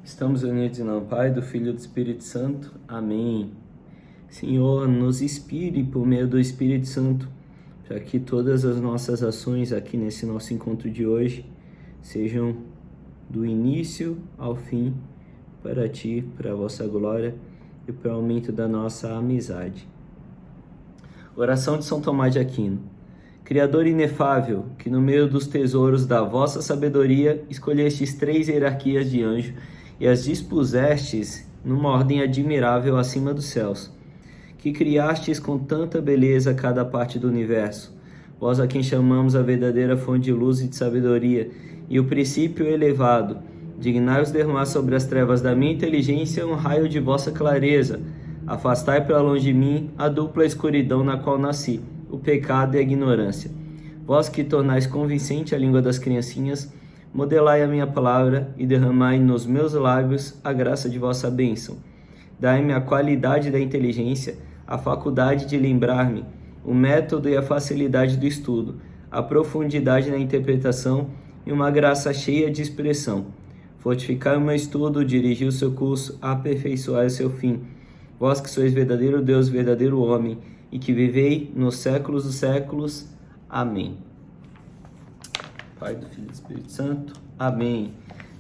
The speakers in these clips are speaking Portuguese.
Estamos unidos em nome do Pai, do Filho e do Espírito Santo. Amém. Senhor, nos inspire por meio do Espírito Santo, para que todas as nossas ações aqui nesse nosso encontro de hoje sejam do início ao fim para Ti, para a vossa glória e para o aumento da nossa amizade. Oração de São Tomás de Aquino. Criador inefável, que no meio dos tesouros da vossa sabedoria escolhestes 3 hierarquias de anjo e as dispusestes numa ordem admirável acima dos céus, que criastes com tanta beleza cada parte do universo, vós a quem chamamos a verdadeira fonte de luz e de sabedoria, e o princípio elevado, dignai-vos derramar sobre as trevas da minha inteligência um raio de vossa clareza, afastai para longe de mim a dupla escuridão na qual nasci, o pecado e a ignorância. Vós que tornais convincente a língua das criancinhas, modelai a minha palavra e derramai nos meus lábios a graça de vossa bênção. Dai-me a qualidade da inteligência, a faculdade de lembrar-me, o método e a facilidade do estudo, a profundidade na interpretação e uma graça cheia de expressão. Fortificai o meu estudo, dirigi o seu curso, aperfeiçoai o seu fim. Vós que sois verdadeiro Deus, verdadeiro homem, e que vivei nos séculos dos séculos. Amém. Pai, do Filho e do Espírito Santo. Amém.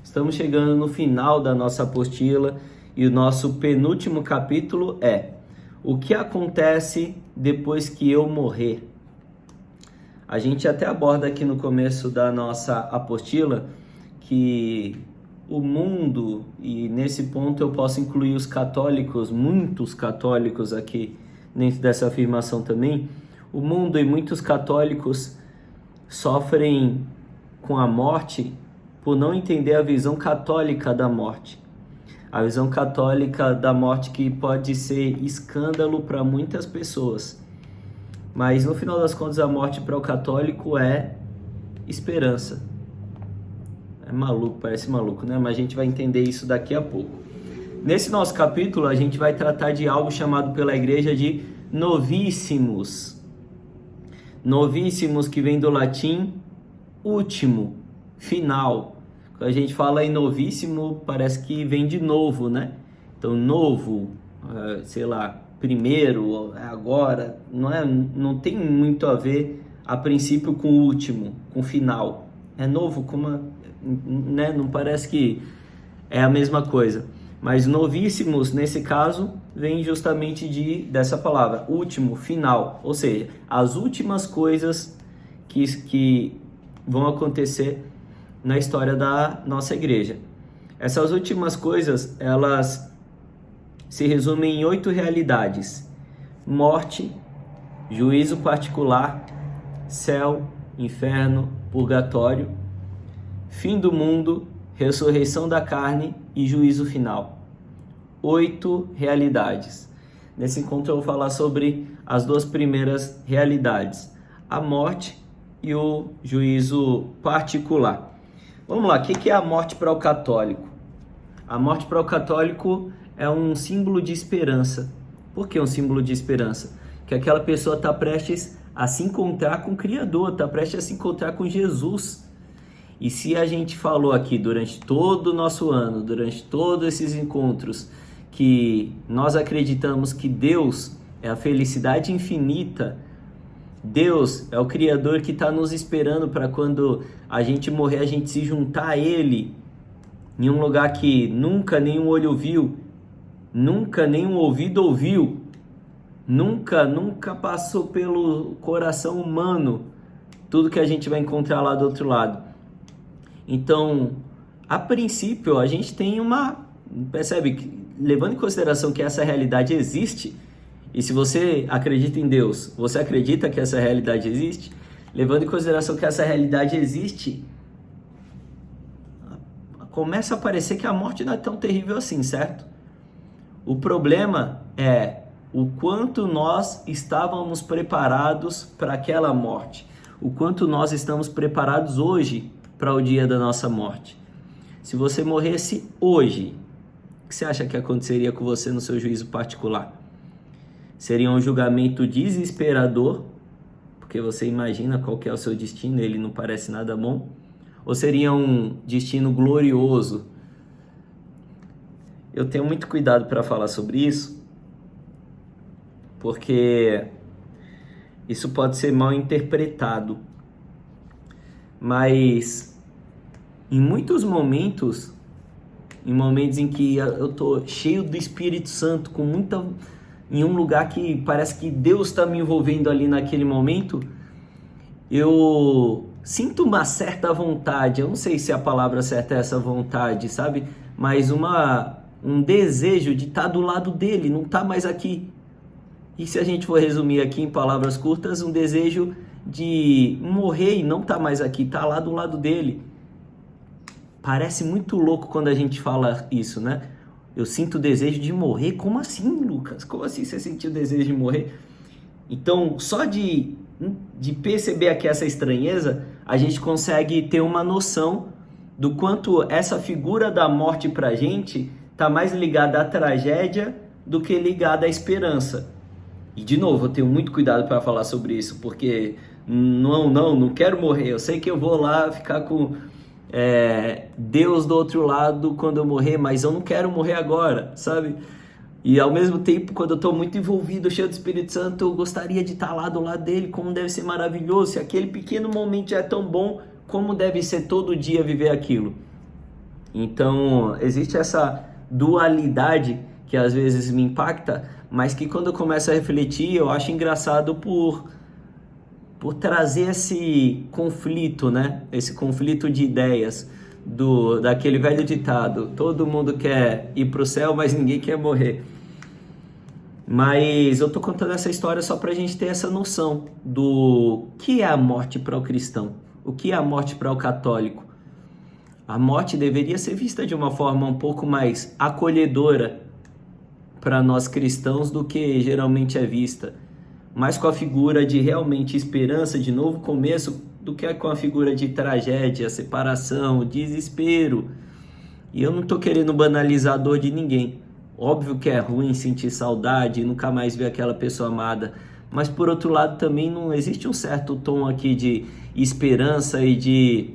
Estamos chegando no final da nossa apostila e o nosso penúltimo capítulo é: o que acontece depois que eu morrer? A gente até aborda aqui no começo da nossa apostila que o mundo, e nesse ponto eu posso incluir os católicos, muitos católicos aqui dentro dessa afirmação também, o mundo e muitos católicos sofrem com a morte por não entender a visão católica da morte. A visão católica da morte que pode ser escândalo para muitas pessoas. Mas no final das contas a morte para o católico é esperança. É maluco, parece maluco, né? Mas a gente vai entender isso daqui a pouco. Nesse nosso capítulo a gente vai tratar de algo chamado pela igreja de novíssimos. Novíssimos, que vem do latim último, final. Quando a gente fala em novíssimo, parece que vem de novo, né? Então, novo, sei lá, primeiro, agora, não tem muito a ver, a princípio, com o último, com o final. É novo, né? Não parece que é a mesma coisa. Mas novíssimos, nesse caso, vem justamente dessa palavra, último, final. Ou seja, as últimas coisas que vão acontecer na história da nossa igreja. Essas últimas coisas, elas se resumem em 8 realidades: morte, juízo particular, céu, inferno, purgatório, fim do mundo, ressurreição da carne e juízo final. 8 realidades. Nesse encontro eu vou falar sobre as 2 primeiras realidades: a morte e o juízo particular. Vamos lá, o que é a morte para o católico? A morte para o católico é um símbolo de esperança. Por que um símbolo de esperança? Que aquela pessoa está prestes a se encontrar com o Criador, está prestes a se encontrar com Jesus. E se a gente falou aqui durante todo o nosso ano, durante todos esses encontros, que nós acreditamos que Deus é a felicidade infinita, Deus é o Criador que está nos esperando para quando a gente morrer, a gente se juntar a Ele em um lugar que nunca nenhum olho viu, nunca nenhum ouvido ouviu, nunca passou pelo coração humano tudo que a gente vai encontrar lá do outro lado. Então, a princípio, a gente tem percebe que, levando em consideração que essa realidade existe, e se você acredita em Deus, você acredita que essa realidade existe, levando em consideração que essa realidade existe, começa a parecer que a morte não é tão terrível assim, certo? O problema é o quanto nós estávamos preparados para aquela morte, o quanto nós estamos preparados hoje para o dia da nossa morte. Se você morresse hoje, o que você acha que aconteceria com você no seu juízo particular? Seria um julgamento desesperador, porque você imagina qual que é o seu destino, ele não parece nada bom? Ou seria um destino glorioso, eu tenho muito cuidado para falar sobre isso, porque isso pode ser mal interpretado. Mas em muitos momentos, em momentos em que eu tô cheio do Espírito Santo, em um lugar que parece que Deus está me envolvendo ali naquele momento, eu sinto uma certa vontade, eu não sei se a palavra certa é essa vontade, sabe? Mas um desejo de estar do lado dele, não estar mais aqui. E se a gente for resumir aqui em palavras curtas, um desejo de morrer e não estar mais aqui, estar lá do lado dele. Parece muito louco quando a gente fala isso, né? Eu sinto o desejo de morrer. Como assim, Lucas? Como assim você sentiu o desejo de morrer? Então, só de perceber aqui essa estranheza, a gente consegue ter uma noção do quanto essa figura da morte pra gente tá mais ligada à tragédia do que ligada à esperança. E de novo, eu tenho muito cuidado para falar sobre isso, porque não quero morrer. Eu sei que eu vou lá ficar com Deus do outro lado quando eu morrer, mas eu não quero morrer agora, sabe? E ao mesmo tempo, quando eu estou muito envolvido, cheio do Espírito Santo, eu gostaria de estar lá do lado dele, como deve ser maravilhoso. Se aquele pequeno momento já é tão bom, como deve ser todo dia viver aquilo? Então, existe essa dualidade que às vezes me impacta, mas que quando eu começo a refletir, eu acho engraçado por trazer esse conflito, né? Esse conflito de ideias, daquele velho ditado: todo mundo quer ir para o céu, mas ninguém quer morrer. Mas eu tô contando essa história só para a gente ter essa noção do que é a morte para o cristão, o que é a morte para o católico. A morte deveria ser vista de uma forma um pouco mais acolhedora para nós cristãos do que geralmente é vista, mais com a figura de realmente esperança, de novo começo, do que com a figura de tragédia, separação, desespero. E eu não estou querendo banalizar a dor de ninguém. Óbvio que é ruim sentir saudade e nunca mais ver aquela pessoa amada, mas por outro lado também não existe um certo tom aqui de esperança e de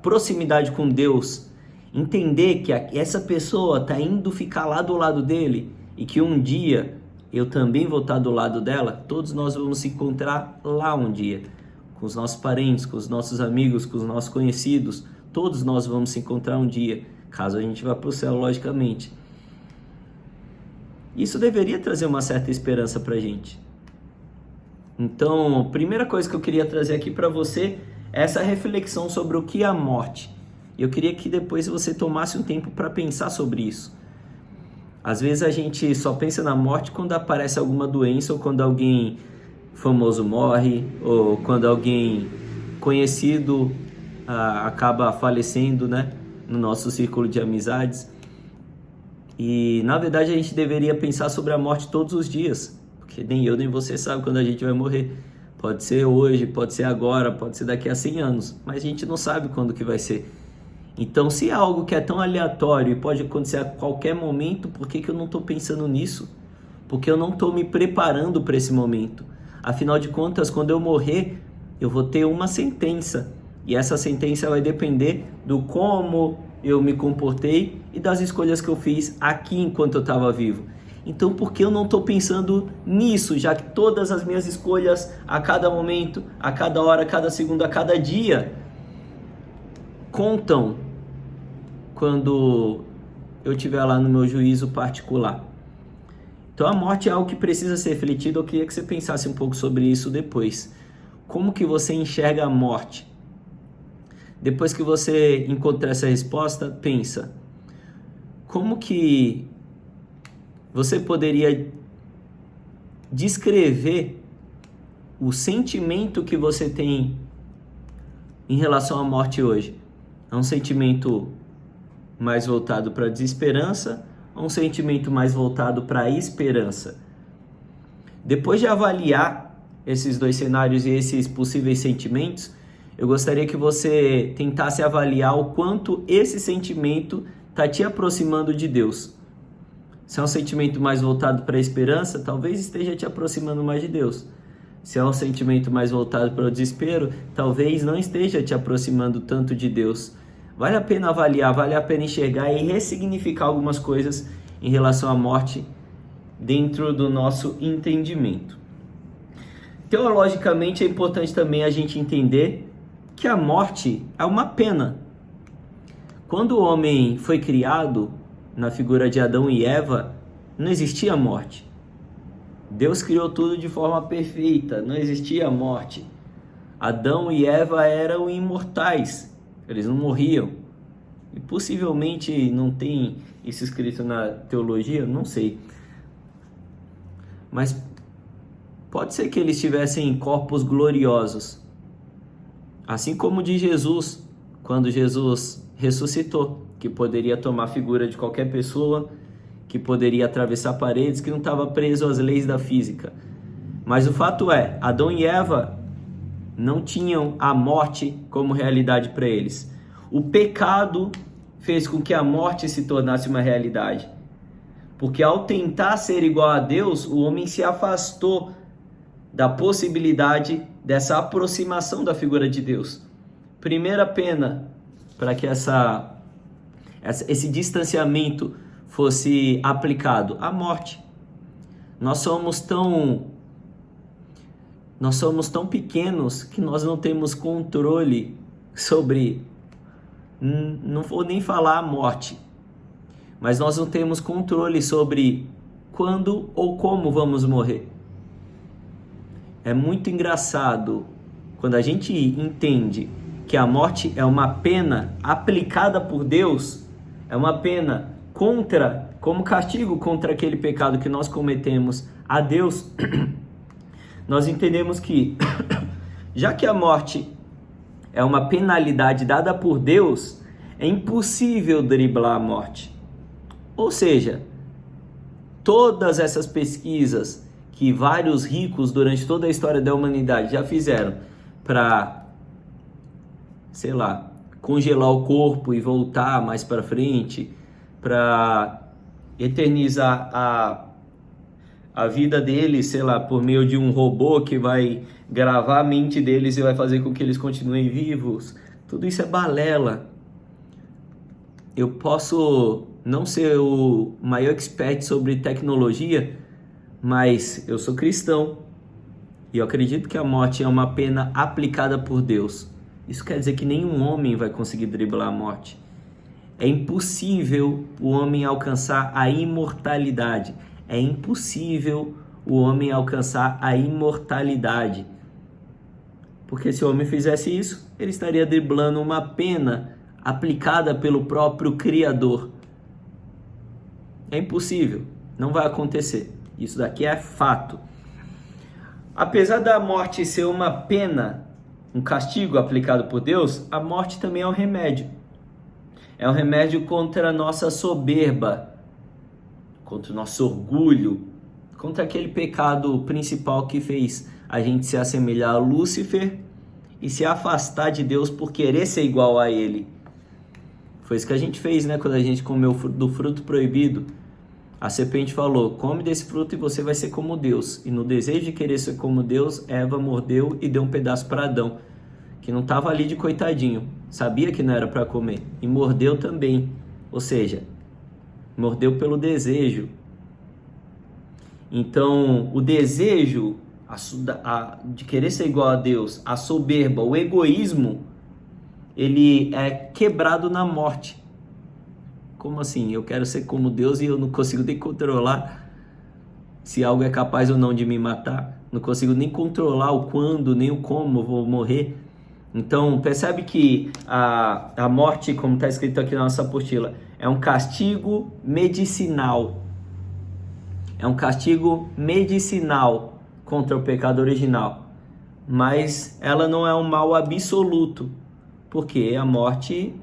proximidade com Deus. Entender que essa pessoa está indo ficar lá do lado dele e que um dia eu também vou estar do lado dela. Todos nós vamos se encontrar lá um dia, com os nossos parentes, com os nossos amigos, com os nossos conhecidos. Todos nós vamos se encontrar um dia, caso a gente vá para o céu, logicamente. Isso deveria trazer uma certa esperança para a gente. Então, a primeira coisa que eu queria trazer aqui para você é essa reflexão sobre o que é a morte. Eu queria que depois você tomasse um tempo para pensar sobre isso. Às vezes a gente só pensa na morte quando aparece alguma doença, ou quando alguém famoso morre, ou quando alguém conhecido acaba falecendo, né, no nosso círculo de amizades. E na verdade a gente deveria pensar sobre a morte todos os dias, porque nem eu nem você sabe quando a gente vai morrer. Pode ser hoje, pode ser agora, pode ser daqui a 100 anos, mas a gente não sabe quando que vai ser. Então, se é algo que é tão aleatório e pode acontecer a qualquer momento, por que eu não estou pensando nisso? Porque eu não estou me preparando para esse momento. Afinal de contas, quando eu morrer, eu vou ter uma sentença. E essa sentença vai depender do como eu me comportei e das escolhas que eu fiz aqui enquanto eu estava vivo. Então, por que eu não estou pensando nisso, já que todas as minhas escolhas a cada momento, a cada hora, a cada segundo, a cada dia contam quando eu estiver lá no meu juízo particular? Então a morte é algo que precisa ser refletido. Eu queria que você pensasse um pouco sobre isso depois. Como que você enxerga a morte? Depois que você encontrar essa resposta, pensa: como que você poderia descrever o sentimento que você tem em relação à morte hoje? É um sentimento mais voltado para a desesperança ou um sentimento mais voltado para a esperança? Depois de avaliar esses dois cenários e esses possíveis sentimentos, eu gostaria que você tentasse avaliar o quanto esse sentimento está te aproximando de Deus. Se é um sentimento mais voltado para a esperança, talvez esteja te aproximando mais de Deus. Se é um sentimento mais voltado para o desespero, talvez não esteja te aproximando tanto de Deus. vale a pena avaliar, vale a pena enxergar e ressignificar algumas coisas em relação à morte dentro do nosso entendimento. Teologicamente é importante também a gente entender que a morte é uma pena. Quando o homem foi criado, na figura de Adão e Eva, não existia morte. Deus criou tudo de forma perfeita, não existia morte. Adão e Eva eram imortais, eles não morriam. E possivelmente não tem isso escrito na teologia, não sei. Mas pode ser que eles tivessem corpos gloriosos, assim como o de Jesus, quando Jesus ressuscitou, que poderia tomar a figura de qualquer pessoa, que poderia atravessar paredes, que não estava preso às leis da física. Mas o fato é, Adão e Eva não tinham a morte como realidade para eles. O pecado fez com que a morte se tornasse uma realidade. Porque ao tentar ser igual a Deus, o homem se afastou da possibilidade dessa aproximação da figura de Deus. Primeira pena para que esse distanciamento fosse aplicado, a morte. Nós somos tão pequenos que nós não temos controle sobre, não vou nem falar a morte, mas nós não temos controle sobre quando ou como vamos morrer. É muito engraçado quando a gente entende que a morte é uma pena aplicada por Deus, é uma pena como castigo contra aquele pecado que nós cometemos a Deus. Nós entendemos que, já que a morte é uma penalidade dada por Deus, é impossível driblar a morte. Ou seja, todas essas pesquisas que vários ricos durante toda a história da humanidade já fizeram para, sei lá, congelar o corpo e voltar mais para frente, para eternizar a vida deles, sei lá, por meio de um robô que vai gravar a mente deles e vai fazer com que eles continuem vivos. Tudo isso é balela. Eu posso não ser o maior expert sobre tecnologia, mas eu sou cristão e eu acredito que a morte é uma pena aplicada por Deus. Isso quer dizer que nenhum homem vai conseguir driblar a morte. É impossível o homem alcançar a imortalidade. É impossível o homem alcançar a imortalidade. Porque se o homem fizesse isso, ele estaria driblando uma pena aplicada pelo próprio Criador. É impossível, não vai acontecer. Isso daqui é fato. Apesar da morte ser uma pena, um castigo aplicado por Deus, a morte também é um remédio. É um remédio contra a nossa soberba, contra o nosso orgulho, contra aquele pecado principal que fez a gente se assemelhar a Lúcifer e se afastar de Deus por querer ser igual a ele. Foi isso que a gente fez, né? Quando a gente comeu do fruto proibido, a serpente falou: come desse fruto e você vai ser como Deus. E no desejo de querer ser como Deus, Eva mordeu e deu um pedaço para Adão, que não estava ali de coitadinho, sabia que não era para comer, e mordeu também, ou seja, mordeu pelo desejo. Então, o desejo de querer ser igual a Deus, a soberba, o egoísmo, ele é quebrado na morte. Como assim? Eu quero ser como Deus e eu não consigo nem controlar se algo é capaz ou não de me matar. Não consigo nem controlar o quando, nem o como eu vou morrer. Então, percebe que a morte, como está escrito aqui na nossa apostila, é um castigo medicinal. É um castigo medicinal contra o pecado original. Mas ela não é um mal absoluto, porque a morte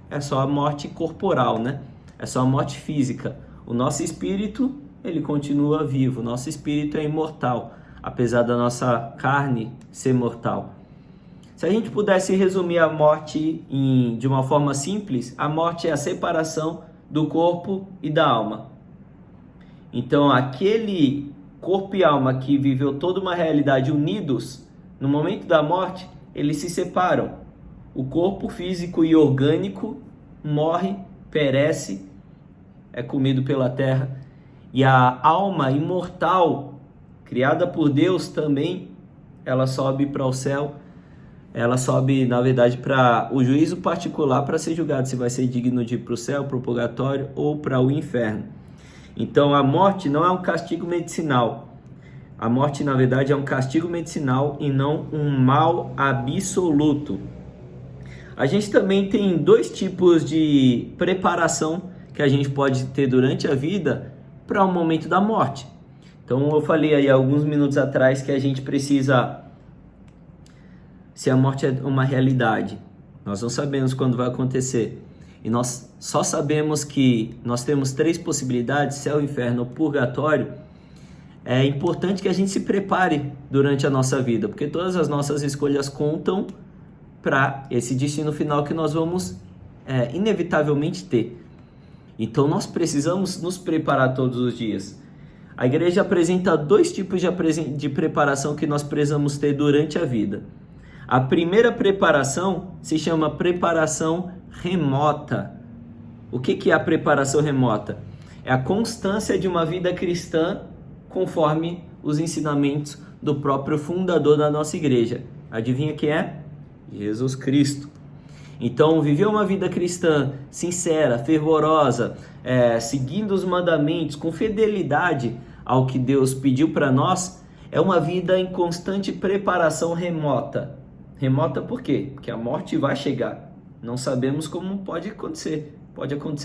é só a morte corporal, né? É só a morte física. O nosso espírito, ele continua vivo. O nosso espírito é imortal, apesar da nossa carne ser mortal. Se a gente pudesse resumir a morte de uma forma simples, a morte é a separação do corpo e da alma. Então, aquele corpo e alma que viveu toda uma realidade unidos, no momento da morte, eles se separam. O corpo físico e orgânico morre, perece, é comido pela terra. E a alma imortal, criada por Deus também, ela sobe para o céu. Ela sobe, na verdade, para o juízo particular para ser julgado se vai ser digno de ir para o céu, para o purgatório ou para o inferno. Então, a morte não é um castigo medicinal. A morte, na verdade, é um castigo medicinal e não um mal absoluto. A gente também tem dois tipos de preparação que a gente pode ter durante a vida para o momento da morte. Então, eu falei aí alguns minutos atrás que a gente precisa... Se a morte é uma realidade, nós não sabemos quando vai acontecer. E nós só sabemos que nós temos 3 possibilidades, céu, inferno ou purgatório. É importante que a gente se prepare durante a nossa vida, porque todas as nossas escolhas contam para esse destino final que nós vamos inevitavelmente ter. Então nós precisamos nos preparar todos os dias. A igreja apresenta 2 tipos de preparação que nós precisamos ter durante a vida. A primeira preparação se chama preparação remota. O que é a preparação remota? É a constância de uma vida cristã conforme os ensinamentos do próprio fundador da nossa igreja. Adivinha quem é? Jesus Cristo. Então, viver uma vida cristã sincera, fervorosa, seguindo os mandamentos, com fidelidade ao que Deus pediu para nós, é uma vida em constante preparação remota. Remota por quê? Porque a morte vai chegar. Não sabemos como pode acontecer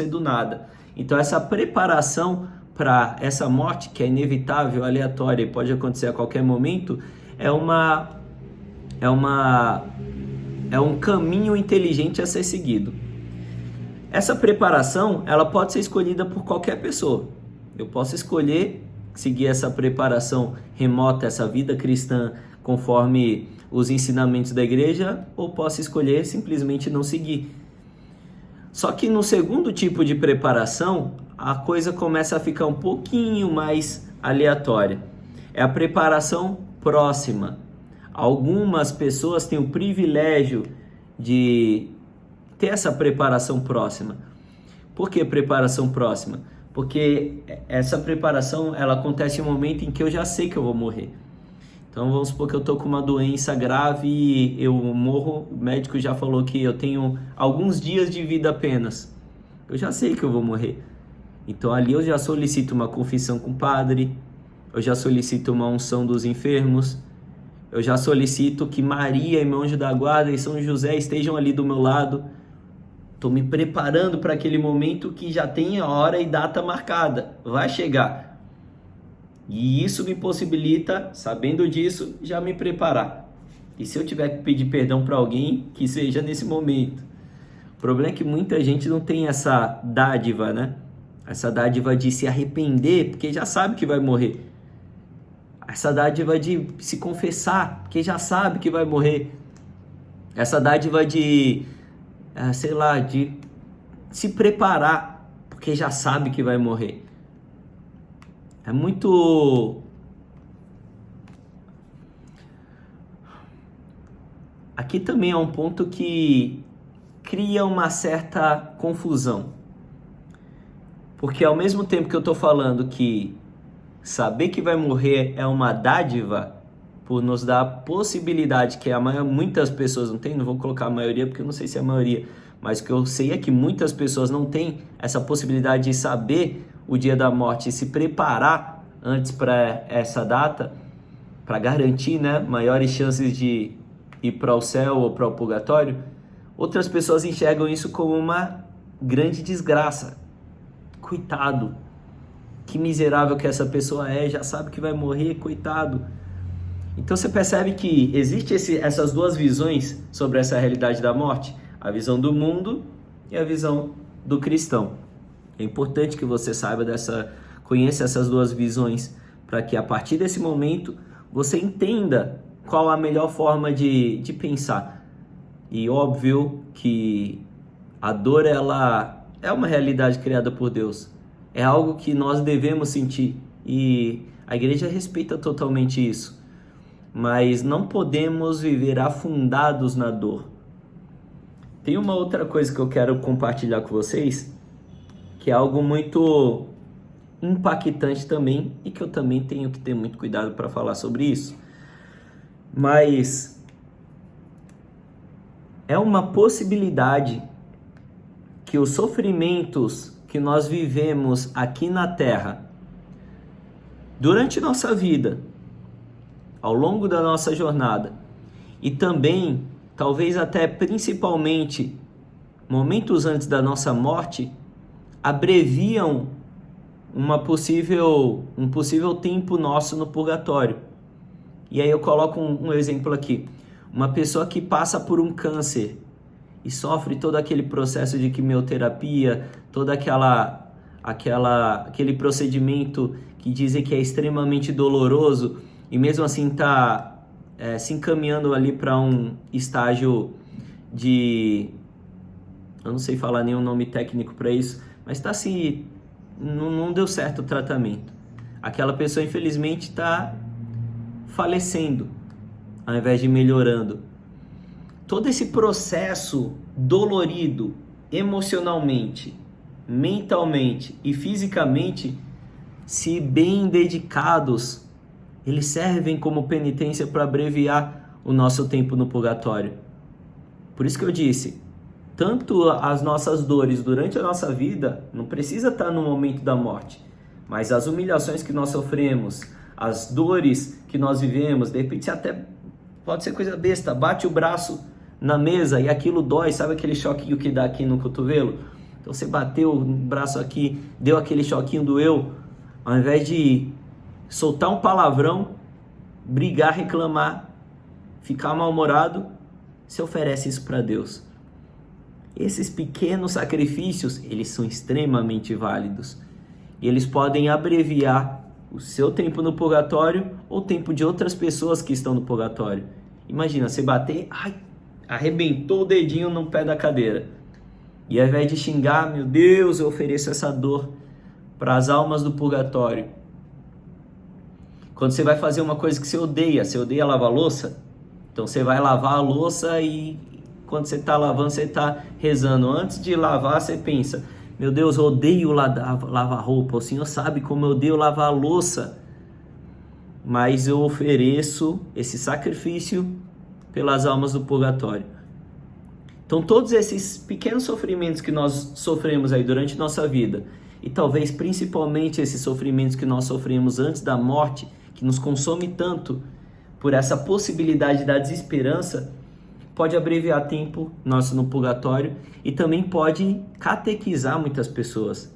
do nada. Então essa preparação para essa morte, que é inevitável, aleatória e pode acontecer a qualquer momento, é um caminho inteligente a ser seguido. Essa preparação, ela pode ser escolhida por qualquer pessoa. Eu posso escolher seguir essa preparação remota, essa vida cristã, conforme os ensinamentos da igreja, ou posso escolher simplesmente não seguir. Só que no segundo tipo de preparação, a coisa começa a ficar um pouquinho mais aleatória. É a preparação próxima. Algumas pessoas têm o privilégio de ter essa preparação próxima. Por que preparação próxima? Porque essa preparação ela acontece em um momento em que eu já sei que eu vou morrer. Então vamos supor que eu estou com uma doença grave e eu morro, o médico já falou que eu tenho alguns dias de vida apenas. Eu já sei que eu vou morrer. Então ali eu já solicito uma confissão com o padre, eu já solicito uma unção dos enfermos, eu já solicito que Maria e meu anjo da guarda e São José estejam ali do meu lado. Estou me preparando para aquele momento que já tem a hora e data marcada, vai chegar. E isso me possibilita, sabendo disso, já me preparar. E se eu tiver que pedir perdão para alguém, que seja nesse momento. O problema é que muita gente não tem essa dádiva, né? Essa dádiva de se arrepender, porque já sabe que vai morrer. Essa dádiva de se confessar, porque já sabe que vai morrer. Essa dádiva de, de se preparar, porque já sabe que vai morrer. É muito... Aqui também é um ponto que cria uma certa confusão. Porque ao mesmo tempo que eu estou falando que saber que vai morrer é uma dádiva, por nos dar a possibilidade que muitas pessoas não têm, não vou colocar a maioria porque eu não sei se é a maioria, mas o que eu sei é que muitas pessoas não têm essa possibilidade de saber o dia da morte e se preparar antes para essa data, para garantir, né, maiores chances de ir para o céu ou para o purgatório. Outras pessoas enxergam isso como uma grande desgraça. Coitado, que miserável que essa pessoa é, já sabe que vai morrer, coitado. Então você percebe que existe essas duas visões sobre essa realidade da morte, a visão do mundo e a visão do cristão. É importante que você conheça essas duas visões, para que a partir desse momento você entenda qual a melhor forma de pensar. E óbvio que a dor ela é uma realidade criada por Deus, é algo que nós devemos sentir e a igreja respeita totalmente isso, mas não podemos viver afundados na dor. Tem uma outra coisa que eu quero compartilhar com vocês, que é algo muito impactante também e que eu também tenho que ter muito cuidado para falar sobre isso. Mas é uma possibilidade que os sofrimentos que nós vivemos aqui na Terra, durante nossa vida, ao longo da nossa jornada, e também, talvez até principalmente, momentos antes da nossa morte, abreviam um possível tempo nosso no purgatório. E aí eu coloco um exemplo aqui. Uma pessoa que passa por um câncer e sofre todo aquele processo de quimioterapia, todo aquele procedimento que dizem que é extremamente doloroso, e mesmo assim está se encaminhando ali para um estágio de... eu não sei falar nenhum nome técnico para isso, mas não deu certo o tratamento. Aquela pessoa, infelizmente, está falecendo, ao invés de melhorando. Todo esse processo dolorido, emocionalmente, mentalmente e fisicamente, se bem dedicados, eles servem como penitência para abreviar o nosso tempo no purgatório. Por isso que eu disse, tanto as nossas dores durante a nossa vida, não precisa estar no momento da morte, mas as humilhações que nós sofremos, as dores que nós vivemos, de repente até pode ser coisa besta, bate o braço na mesa e aquilo dói, sabe aquele choquinho que dá aqui no cotovelo? Então você bateu o braço aqui, deu aquele choquinho, doeu, ao invés de soltar um palavrão, brigar, reclamar, ficar mal-humorado, você oferece isso para Deus. Esses pequenos sacrifícios, eles são extremamente válidos. E eles podem abreviar o seu tempo no purgatório ou o tempo de outras pessoas que estão no purgatório. Imagina, você bater, arrebentou o dedinho no pé da cadeira. E ao invés de xingar, meu Deus, eu ofereço essa dor para as almas do purgatório. Quando você vai fazer uma coisa que você odeia lavar louça, então você vai lavar a louça e quando você está lavando, você está rezando. Antes de lavar, você pensa, meu Deus, eu odeio lavar roupa, o Senhor sabe como eu odeio lavar a louça, mas eu ofereço esse sacrifício pelas almas do purgatório. Então todos esses pequenos sofrimentos que nós sofremos aí durante nossa vida, e talvez principalmente esses sofrimentos que nós sofremos antes da morte, que nos consome tanto por essa possibilidade da desesperança, pode abreviar tempo nosso no purgatório e também pode catequizar muitas pessoas.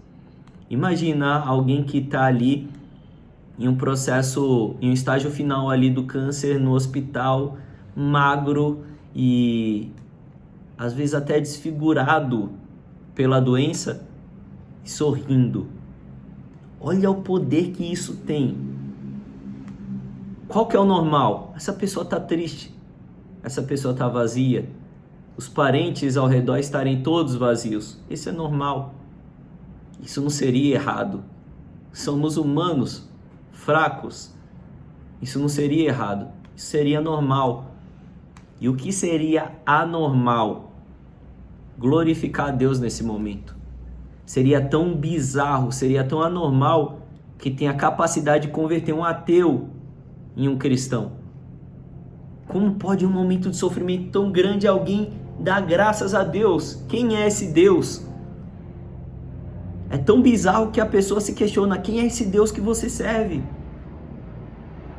Imagina alguém que está ali em um processo, em um estágio final ali do câncer no hospital, magro e às vezes até desfigurado pela doença, sorrindo. Olha o poder que isso tem. Qual que é o normal? Essa pessoa está triste, essa pessoa está vazia, os parentes ao redor estarem todos vazios. Isso é normal. Isso não seria errado. Somos humanos, fracos. Isso não seria errado. Isso seria normal. E o que seria anormal? Glorificar a Deus nesse momento. Seria tão bizarro, seria tão anormal que tem a capacidade de converter um ateu em um cristão. Como pode um momento de sofrimento tão grande alguém dar graças a Deus? Quem é esse Deus? É tão bizarro que a pessoa se questiona, quem é esse Deus que você serve?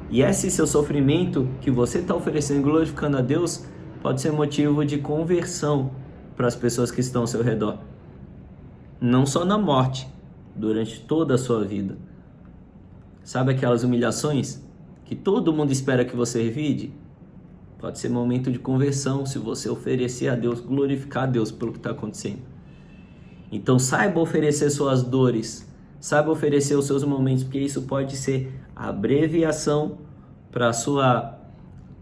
E esse seu sofrimento que você está oferecendo, glorificando a Deus, pode ser motivo de conversão para as pessoas que estão ao seu redor. Não só na morte, durante toda a sua vida. Sabe aquelas humilhações que todo mundo espera que você revide? Pode ser momento de conversão se você oferecer a Deus, glorificar a Deus pelo que está acontecendo. Então saiba oferecer suas dores, saiba oferecer os seus momentos, porque isso pode ser a abreviação para a sua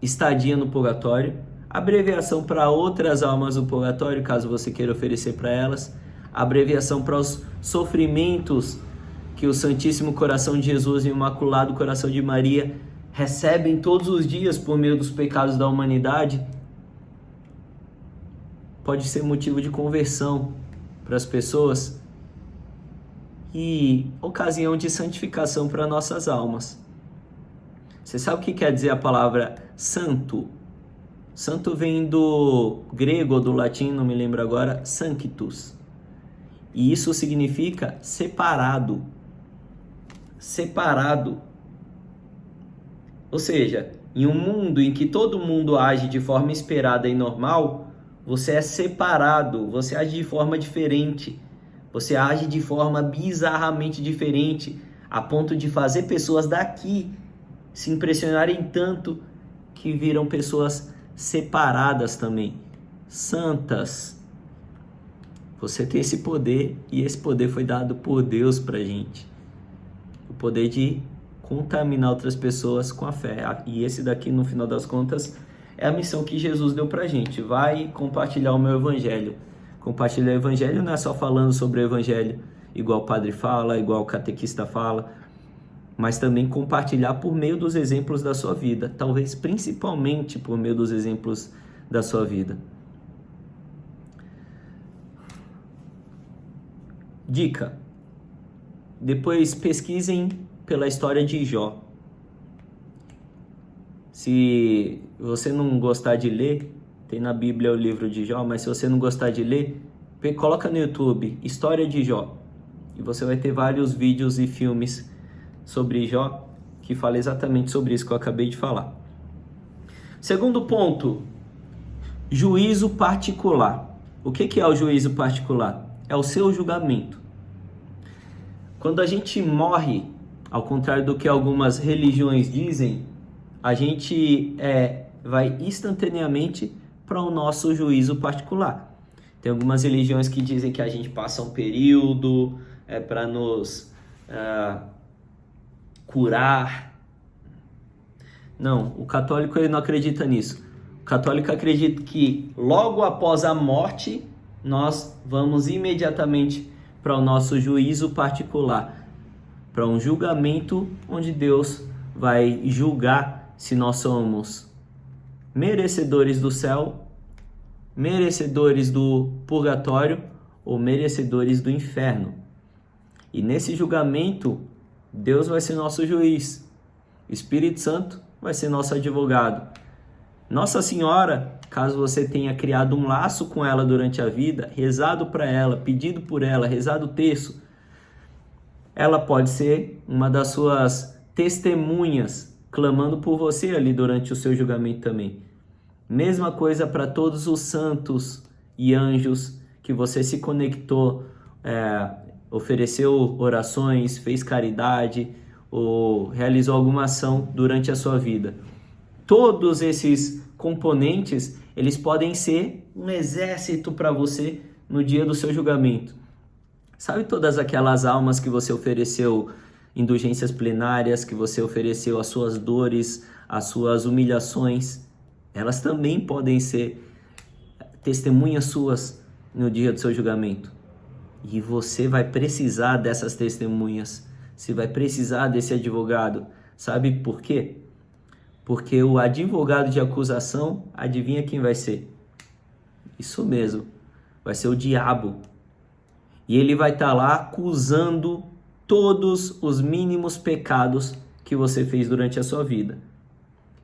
estadia no purgatório, abreviação para outras almas do purgatório, caso você queira oferecer para elas, abreviação para os sofrimentos que o Santíssimo Coração de Jesus e o Imaculado Coração de Maria recebem todos os dias por meio dos pecados da humanidade. pode ser motivo de conversão para as pessoas e ocasião de santificação para nossas almas. Você sabe o que quer dizer a palavra santo? Santo vem do grego ou do latim, não me lembro agora, sanctus. E isso significa separado. Separado. Ou seja, em um mundo em que todo mundo age de forma esperada e normal, você é separado, você age de forma diferente. Você age de forma bizarramente diferente, a ponto de fazer pessoas daqui se impressionarem tanto que viram pessoas separadas também, santas. Você tem esse poder e esse poder foi dado por Deus pra gente. O poder de contaminar outras pessoas com a fé. E esse daqui, no final das contas, é a missão que Jesus deu pra gente. Vai compartilhar o meu evangelho. Compartilhar o evangelho não é só falando sobre o evangelho, igual o padre fala, igual o catequista fala, mas também compartilhar por meio dos exemplos da sua vida, talvez principalmente por meio dos exemplos da sua vida. Dica: depois pesquisem pela história de Jó. Se você não gostar de ler, tem na Bíblia o livro de Jó, mas se você não gostar de ler, coloca no YouTube História de Jó e você vai ter vários vídeos e filmes sobre Jó que falam exatamente sobre isso que eu acabei de falar. Segundo ponto, juízo particular. O que é o juízo particular? É o seu julgamento. Quando a gente morre, ao contrário do que algumas religiões dizem, a gente vai instantaneamente para o nosso juízo particular. Tem algumas religiões que dizem que a gente passa um período para nos curar. Não, o católico ele não acredita nisso. O católico acredita que logo após a morte, nós vamos imediatamente para o nosso juízo particular, para um julgamento onde Deus vai julgar se nós somos merecedores do céu, merecedores do purgatório ou merecedores do inferno. E nesse julgamento, Deus vai ser nosso juiz, o Espírito Santo vai ser nosso advogado. Nossa Senhora, caso você tenha criado um laço com ela durante a vida, rezado para ela, pedido por ela, rezado o terço, ela pode ser uma das suas testemunhas, clamando por você ali durante o seu julgamento também. Mesma coisa para todos os santos e anjos que você se conectou, ofereceu orações, fez caridade ou realizou alguma ação durante a sua vida. Todos esses componentes, eles podem ser um exército para você no dia do seu julgamento. Sabe todas aquelas almas que você ofereceu indulgências plenárias, que você ofereceu as suas dores, as suas humilhações? Elas também podem ser testemunhas suas no dia do seu julgamento. E você vai precisar dessas testemunhas. Você vai precisar desse advogado. Sabe por quê? Porque o advogado de acusação, adivinha quem vai ser? Isso mesmo, vai ser o diabo. E ele vai estar lá acusando todos os mínimos pecados que você fez durante a sua vida.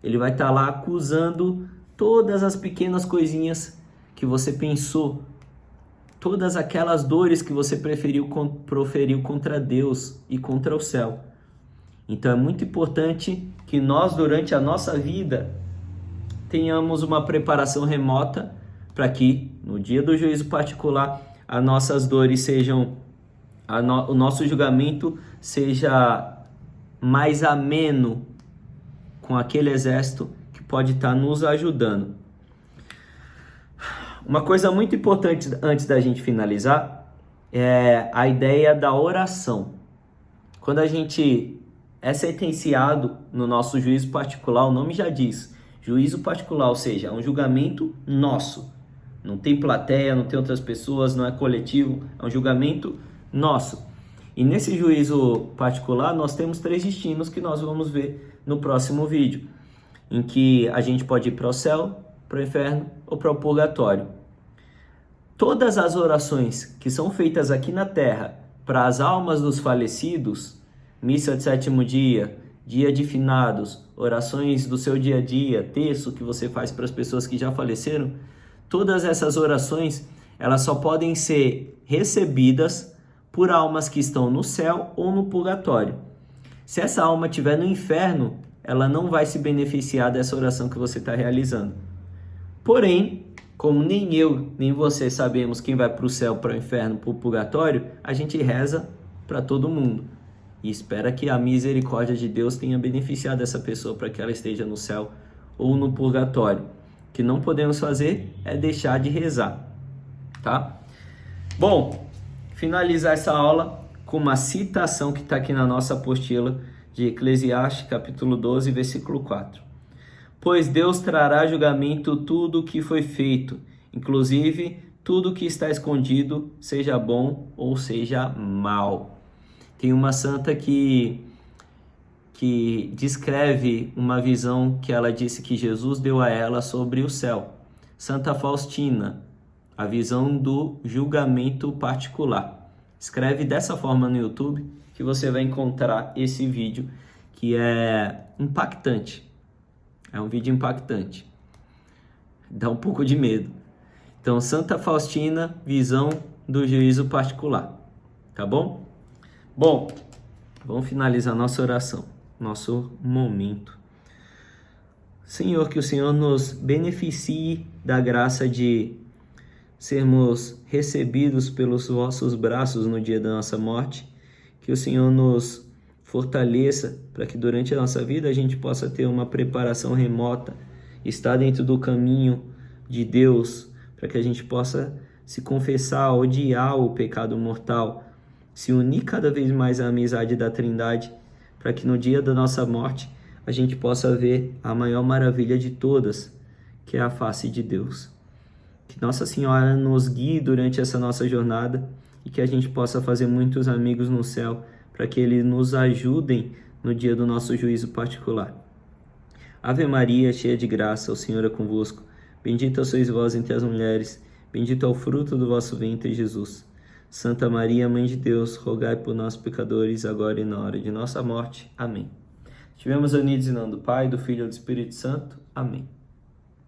Ele vai estar lá acusando todas as pequenas coisinhas que você pensou, todas aquelas dores que você proferiu contra Deus e contra o céu. Então é muito importante que nós, durante a nossa vida, tenhamos uma preparação remota para que, no dia do juízo particular, as nossas dores sejam, o nosso julgamento seja mais ameno com aquele exército que pode estar nos ajudando. Uma coisa muito importante antes da gente finalizar é a ideia da oração. Quando a gente é sentenciado no nosso juízo particular, o nome já diz, juízo particular, ou seja, é um julgamento nosso. Não tem plateia, não tem outras pessoas, não é coletivo, é um julgamento nosso. E nesse juízo particular, nós temos 3 destinos que nós vamos ver no próximo vídeo, em que a gente pode ir para o céu, para o inferno ou para o purgatório. todas as orações que são feitas aqui na Terra para as almas dos falecidos, missa de sétimo dia, dia de finados, orações do seu dia a dia, terço que você faz para as pessoas que já faleceram, todas essas orações, elas só podem ser recebidas por almas que estão no céu ou no purgatório. Se essa alma estiver no inferno, ela não vai se beneficiar dessa oração que você está realizando. Porém, como nem eu, nem você sabemos quem vai para o céu, para o inferno, para o purgatório, a gente reza para todo mundo. E espera que a misericórdia de Deus tenha beneficiado essa pessoa para que ela esteja no céu ou no purgatório. O que não podemos fazer é deixar de rezar, tá? Bom, finalizar essa aula com uma citação que está aqui na nossa apostila de Eclesiastes, capítulo 12, versículo 4. Pois Deus trará julgamento tudo o que foi feito, inclusive tudo o que está escondido, seja bom ou seja mal. Tem uma santa que descreve uma visão que ela disse que Jesus deu a ela sobre o céu. Santa Faustina, a visão do julgamento particular. Escreve dessa forma no YouTube que você vai encontrar esse vídeo que é impactante. É um vídeo impactante. Dá um pouco de medo. Então, Santa Faustina, visão do juízo particular. Tá bom? Bom, vamos finalizar nossa oração, nosso momento. Senhor, que o Senhor nos beneficie da graça de sermos recebidos pelos vossos braços no dia da nossa morte. Que o Senhor nos fortaleça para que durante a nossa vida a gente possa ter uma preparação remota, estar dentro do caminho de Deus, para que a gente possa se confessar, odiar o pecado mortal, se unir cada vez mais à amizade da Trindade, para que no dia da nossa morte a gente possa ver a maior maravilha de todas, que é a face de Deus. Que Nossa Senhora nos guie durante essa nossa jornada e que a gente possa fazer muitos amigos no céu, para que eles nos ajudem no dia do nosso juízo particular. Ave Maria, cheia de graça, o Senhor é convosco. Bendita sois vós entre as mulheres, bendito é o fruto do vosso ventre, Jesus. Santa Maria, Mãe de Deus, rogai por nós, pecadores, agora e na hora de nossa morte. Amém. Estivemos unidos em nome do Pai, do Filho e do Espírito Santo. Amém.